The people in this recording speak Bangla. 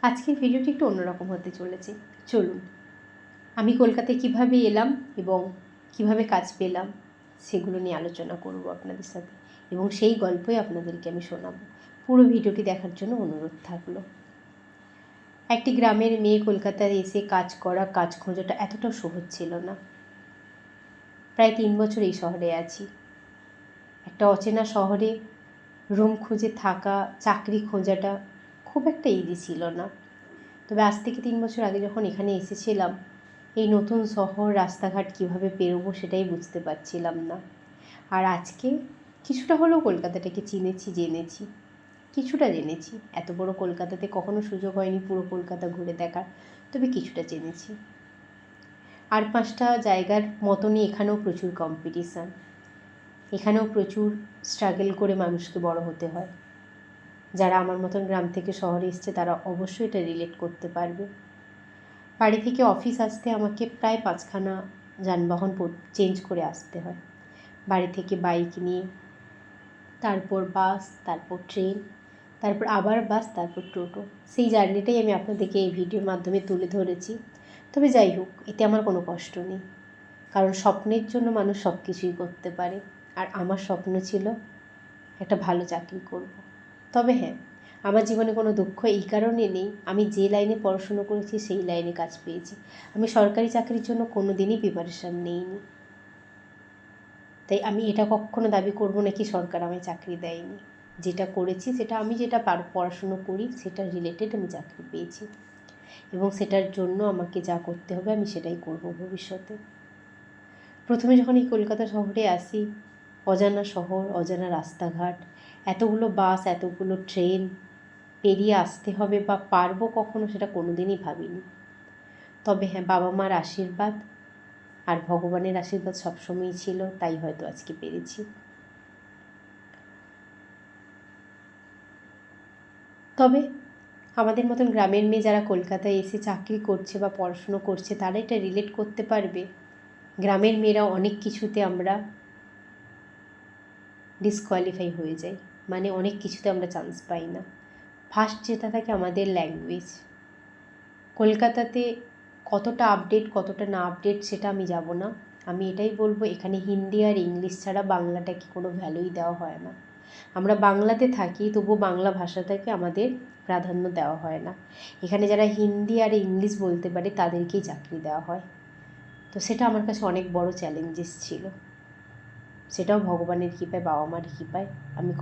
আজকের ভিডিওটি একটু অন্যরকম হতে চলেছে। চলুন আমি কলকাতায় কিভাবে এলাম এবং কিভাবে কাজ পেলাম সেগুলো নিয়ে আলোচনা করব আপনাদের সাথে, এবং সেই গল্পই আপনাদেরকে আমি শোনাবো। পুরো ভিডিওটি দেখার জন্য অনুরোধ থাকলো। একটি গ্রামের মেয়ে কলকাতায় এসে কাজ করা, কাজ খোঁজাটা এতটাও সহজ ছিল না। প্রায় 3 বছর এই শহরে আছি। একটা অচেনা শহরে রুম খুঁজে থাকা, চাকরি খোঁজাটা খুব একটা ইজি ছিল না। তবে আজ থেকে 3 বছর আগে যখন এখানে এসেছিলাম, এই নতুন শহর, রাস্তাঘাট কীভাবে পেরোবো সেটাই বুঝতে পারছিলাম না। আর আজকে কিছুটা হলেও কলকাতাটাকে চিনেছি, জেনেছি, কিছুটা জেনেছি। এত বড় কলকাতাতে কখনো সুযোগ হয়নি পুরো কলকাতা ঘুরে দেখার, তবে কিছুটা জেনেছি। আর 5টা জায়গার মতনই এখানেও প্রচুর কম্পিটিশান, এখানেও প্রচুর স্ট্রাগল করে মানুষকে বড় হতে হয়। যারা আমার মতন গ্রাম থেকে শহরে এসছে তারা অবশ্যই এটা রিলেট করতে পারবে। বাড়ি থেকে অফিস আসতে আমাকে প্রায় 5খানা যানবাহন চেঞ্জ করে আসতে হয়। বাড়ি থেকে বাইক নিয়ে, তারপর বাস, তারপর ট্রেন, তারপর আবার বাস, তারপর টোটো। সেই জার্নিটাই আমি আপনাদেরকে এই ভিডিওর মাধ্যমে তুলে ধরেছি। তবে যাই হোক, এতে আমার কোনো কষ্ট নেই, কারণ স্বপ্নের জন্য মানুষ সব কিছুই করতে পারে। আর আমার স্বপ্ন ছিল একটা ভালো চাকরি করব। তবে হ্যাঁ, আমার জীবনে কোনো দুঃখ এই কারণে নেই, আমি যে লাইনে পড়াশুনো করেছি সেই লাইনে কাজ পেয়েছি। আমি সরকারি চাকরির জন্য কোনো দিনই প্রিপারেশান নিইনি। তাই আমি এটা কখনো দাবি করব না কি সরকার আমায় চাকরি দেয়নি। যেটা করেছি সেটা আমি যেটা পড়াশুনো করি সেটা রিলেটেড আমি চাকরি পেয়েছি, এবং সেটার জন্য আমাকে যা করতে হবে আমি সেটাই করব ভবিষ্যতে। প্রথমে যখন এই কলকাতা শহরে আসি, অজানা শহর, অজানা রাস্তাঘাট, এতগুলো বাস, এতগুলো ট্রেন পেরিয়ে আসতে হবে বা পারবো কখনো সেটা কোনো দিনই ভাবিনি। তবে হ্যাঁ, বাবা মার আশীর্বাদ আর ভগবানের আশীর্বাদ সবসময়ই ছিল, তাই হয়তো আজকে পেরেছি। তবে আমাদের মতন গ্রামের মেয়ে যারা কলকাতায় এসে চাকরি করছে বা পড়াশুনো করছে তারা এটা রিলেট করতে পারবে। গ্রামের মেয়েরা অনেক কিছুতে আমরা ডিসকোয়ালিফাই হয়ে যাই, মানে অনেক কিছুতে আমরা চান্স পাই না। ফার্স্ট যেটা থাকে আমাদের ল্যাঙ্গুয়েজ। কলকাতাতে কতটা আপডেট, কতটা না আপডেট সেটা আমি যাব না। আমি এটাই বলবো, এখানে হিন্দি আর ইংলিশ ছাড়া বাংলাটাকে কোনো ভ্যালুই দেওয়া হয় না। আমরা বাংলাতে থাকি, তবুও বাংলা ভাষাটাকে আমাদের প্রাধান্য দেওয়া হয় না। এখানে যারা হিন্দি আর ইংলিশ বলতে পারে তাদেরকেই চাকরি দেওয়া হয়। তো সেটা আমার কাছে অনেক বড় চ্যালেঞ্জেস ছিল। সেটাও ভগবানের কৃপায়, বাবা মার কৃপায় আমি